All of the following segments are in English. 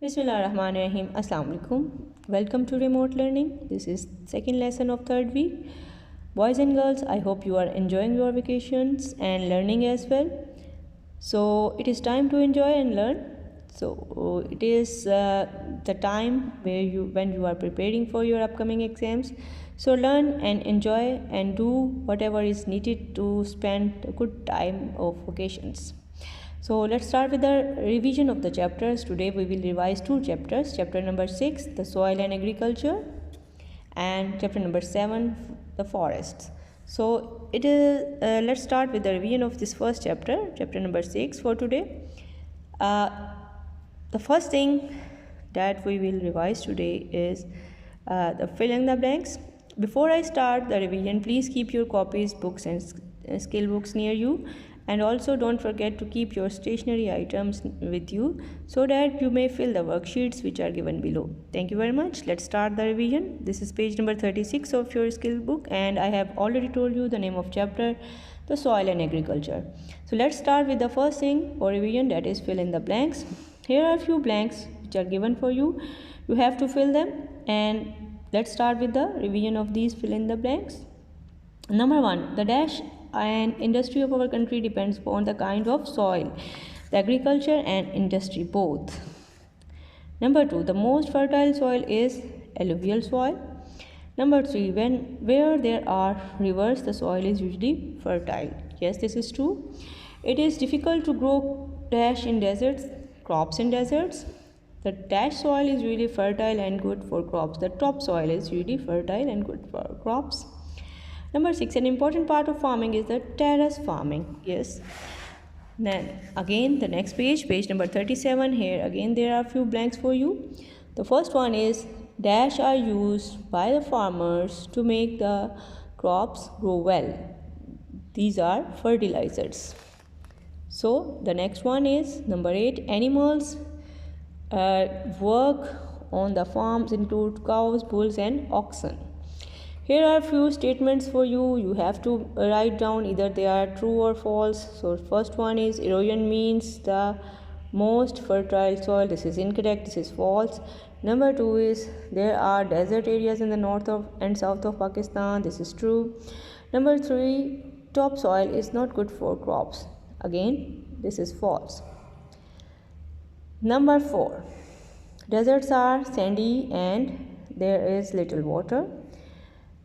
Bismillahirrahmanirrahim. Assalamu alaikum. Welcome to remote learning. This is second lesson of third week. Boys and girls, I hope you are enjoying your vacations and learning as well. So it is time to enjoy and learn. So it is the time when you are preparing for your upcoming exams. So learn and enjoy and do whatever is needed to spend a good time of vacations. So let's start with the revision of the chapters. Today we will revise two chapters. Chapter number 6, the soil and agriculture, and chapter number 7, the forests. So it is let's start with the revision of this first chapter, chapter number 6 for today. The first thing that we will revise today is the fill in the blanks. Before I start the revision, please keep your copies, books and skill books near you, and also don't forget to keep your stationery items with you so that you may fill the worksheets which are given below. Thank you very much. Let's start the revision. This is page number 36 of your skill book, and I have already told you the name of chapter, the soil and agriculture. So let's start with the first thing for revision, that is fill in the blanks. Here are a few blanks which are given for you. You have to fill them, and let's start with the revision of these fill in the blanks. Number 1, the dash and industry of our country depends upon the kind of soil, the agriculture and industry both. Number 2, the most fertile soil is alluvial soil. Number 3, where there are rivers, the soil is usually fertile. Yes, this is true. It is difficult to grow dash in deserts, crops in deserts. The dash soil is really fertile and good for crops. The top soil is really fertile and good for crops. Number 6, an important part of farming is the terrace farming. Yes. Then again the next page, page number 37. Here again there are a few blanks for you. The first one is dash are used by the farmers to make the crops grow well. These are fertilizers. So the next one is number 8, animals work on the farms include cows, bulls and oxen. Here are few statements for you. You have to write down either they are true or false. So first one is erosion means the most fertile soil. This is incorrect. This is false. Number 2 is there are desert areas in the north and south of Pakistan. This is true. Number 3, topsoil is not good for crops. Again, this is false. Number 4, deserts are sandy and there is little water.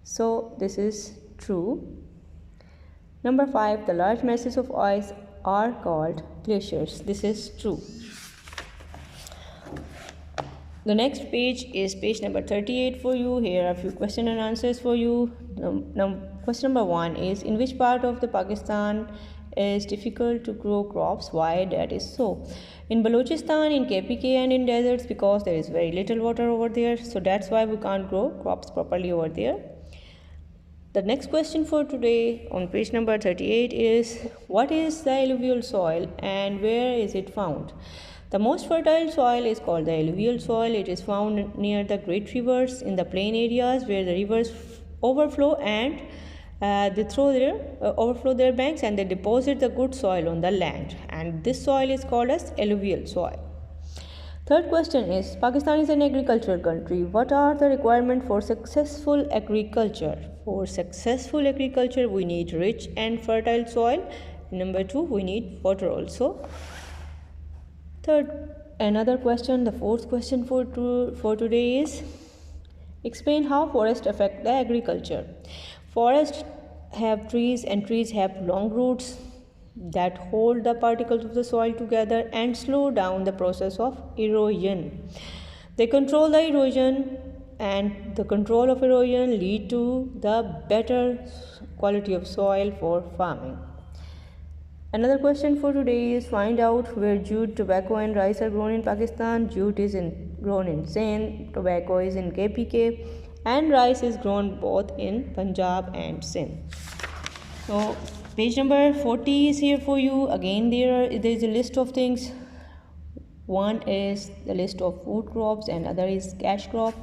So this is true. Number 5, the large masses of ice are called glaciers. This is true. The next page is page number 38 for you. Here are a few question and answers for you. Question number 1 is in which part of the Pakistan is difficult to grow crops? Why that is so? In Balochistan, in KPK and in deserts, because there is very little water over there, so that's why we can't grow crops properly over there. The next question for today on page number 38 is what is the alluvial soil and where is it found? The most fertile soil is called the alluvial soil. It is found near the great rivers in the plain areas where the rivers overflow and they overflow their banks and they deposit the good soil on the land, and this soil is called as alluvial soil. Third question is Pakistan is an agricultural country. What are the requirements for successful agriculture? For successful agriculture, we need rich and fertile soil. Number 2, we need water also. Another question, the fourth question for today is explain how forests affect the agriculture. Forests have trees and trees have long roots that hold the particles of the soil together and slow down the process of erosion. They control the erosion, and the control of erosion lead to the better quality of soil for farming. Another question for today is find out where jute, tobacco and rice are grown in Pakistan. Jute is grown in Sindh, tobacco is in KPK and rice is grown both in Punjab and Sindh. So page number 40 is here for you. Again there is a list of things. One is the list of food crops and other is cash crop.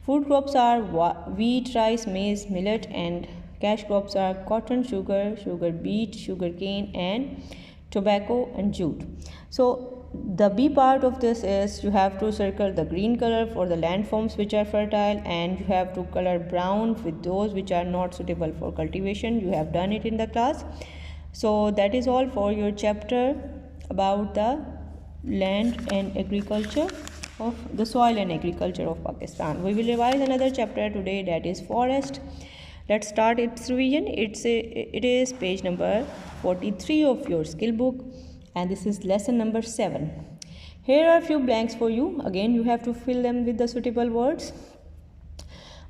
Food crops are wheat, rice, maize, millet, and cash crops are cotton, sugar beet, sugar cane and tobacco and jute. So the B part of this is you have to circle the green color for the landforms which are fertile, and you have to color brown with those which are not suitable for cultivation. You have done it in the class. So that is all for your chapter about the land and agriculture of the soil and agriculture of Pakistan. We will revise another chapter today, that is forest. Let's start its revision. It is page number 43 of your skill book, and this is lesson number 7. Here are a few blanks for you. Again, you have to fill them with the suitable words.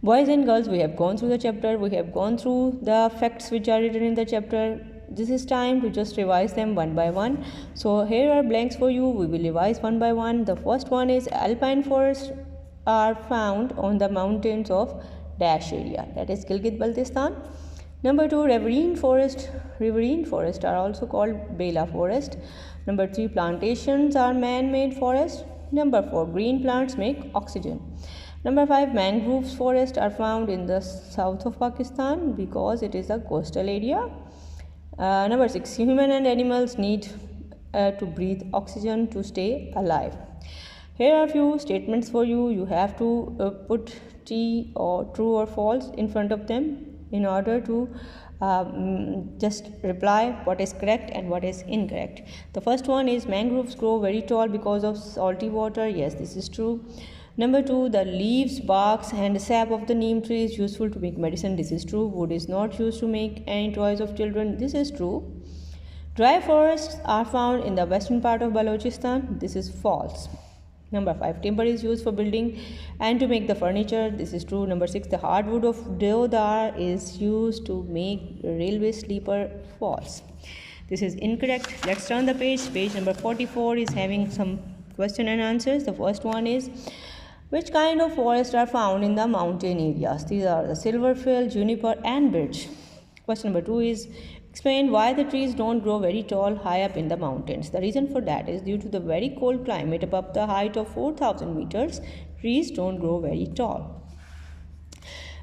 Boys and girls, we have gone through the chapter. We have gone through the facts which are written in the chapter. This is time to just revise them one by one. So here are blanks for you. We will revise one by one. The first one is alpine forests are found on the mountains of dash area, that is Gilgit-Baltistan. Number 2, riverine forest are also called Bela forest. Number 3, plantations are man-made forest. Number 4, green plants make oxygen. Number 5, mangroves forest are found in the south of Pakistan because it is a coastal area. Number 6, human and animals need to breathe oxygen to stay alive. Here are a few statements for you. You have to put T or true or false in front of them in order to just reply what is correct and what is incorrect. The first one is mangroves grow very tall because of salty water. Yes, this is true. Number 2, the leaves, barks and sap of the neem tree is useful to make medicine. This is true. Wood is not used to make any toys of children. This is true. Dry forests are found in the western part of Balochistan. This is false. Number 5, timber is used for building and to make the furniture. This is true. Number 6, the hardwood of deodar is used to make railway sleeper. False. This is incorrect. Let's turn the page. Page number 44 is having some question and answers. The first one is, which kind of forests are found in the mountain areas? These are the silver fir, juniper and birch. Question number 2 is, explain why the trees don't grow very tall high up in the mountains. The reason for that is due to the very cold climate above the height of 4,000 meters, trees don't grow very tall.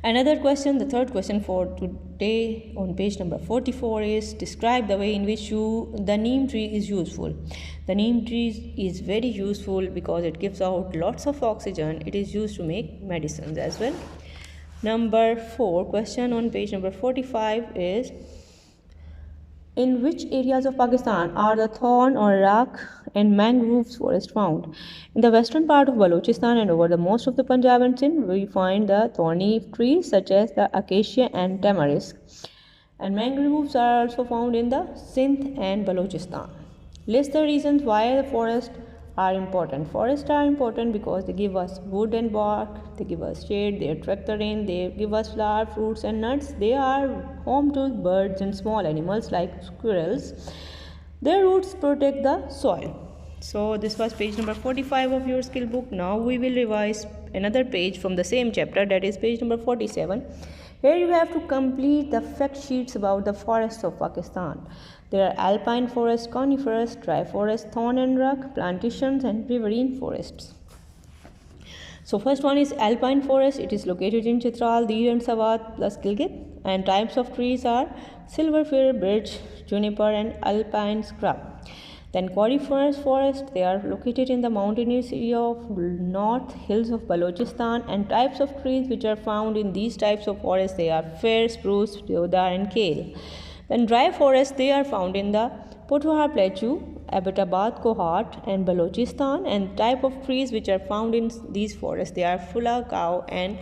Another question, the third question for today on page number 44 is, describe the way in which the neem tree is useful. The neem tree is very useful because it gives out lots of oxygen. It is used to make medicines as well. Number 4 question on page number 45 is, in which areas of Pakistan are the thorn or rock and mangroves forest found? In the western part of Balochistan and over the most of the Punjab and Sindh, we find the thorny trees such as the acacia and tamarisk. And mangroves are also found in the Sindh and Balochistan. List the reasons why the forests are important. Forests are important because they give us wood and bark, they give us shade, they attract the rain, they give us flower, fruits and nuts. They are home to birds and small animals like squirrels. Their roots protect the soil. So this was page number 45 of your skill book. Now we will revise another page from the same chapter, that is page number 47. Here you have to complete the fact sheets about the forests of Pakistan. There are alpine forests, coniferous, dry forests, thorn and rock, plantations and riverine forests. So first one is alpine forest. It is located in Chitral, Dir and Sawat plus Gilgit, and types of trees are silver fir, birch, juniper and alpine scrub. Then coniferous forest, they are located in the mountainous area of north hills of Balochistan, and types of trees which are found in these types of forests, they are fir, spruce, deodar and kale. Then dry forests, they are found in the Pothohar Plateau, Abbottabad Kohat and Balochistan, and type of trees which are found in these forests, they are Phula, cow and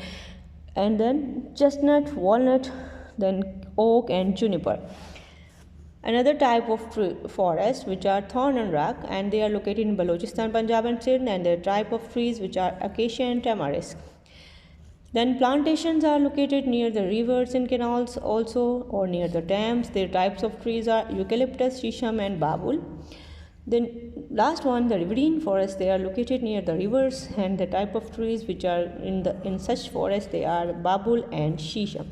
then chestnut, walnut, then oak and juniper. Another type of forest which are thorn and rock, and they are located in Balochistan, Punjab and Sindh, and their type of trees which are acacia and tamarisk. Then plantations are located near the rivers and canals also, or near the dams. Their types of trees are eucalyptus, shisham and babul. Then last one, the riverine forests, they are located near the rivers, and the type of trees which are in such forests, they are babul and shisham.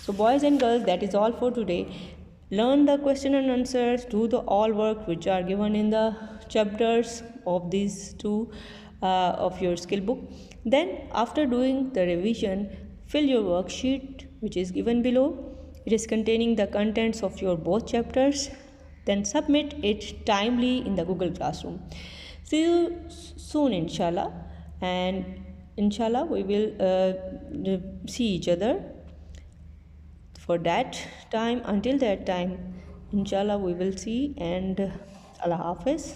So boys and girls, that is all for today. Learn the question and answers, do the all work which are given in the chapters of these two of your skill book. Then after doing the revision, fill your worksheet which is given below. It is containing the contents of your both chapters. Then submit it timely in the Google Classroom. See you soon, inshallah, and inshallah we will see each other for that time. Until that time, inshallah we will see, and Allah Hafiz.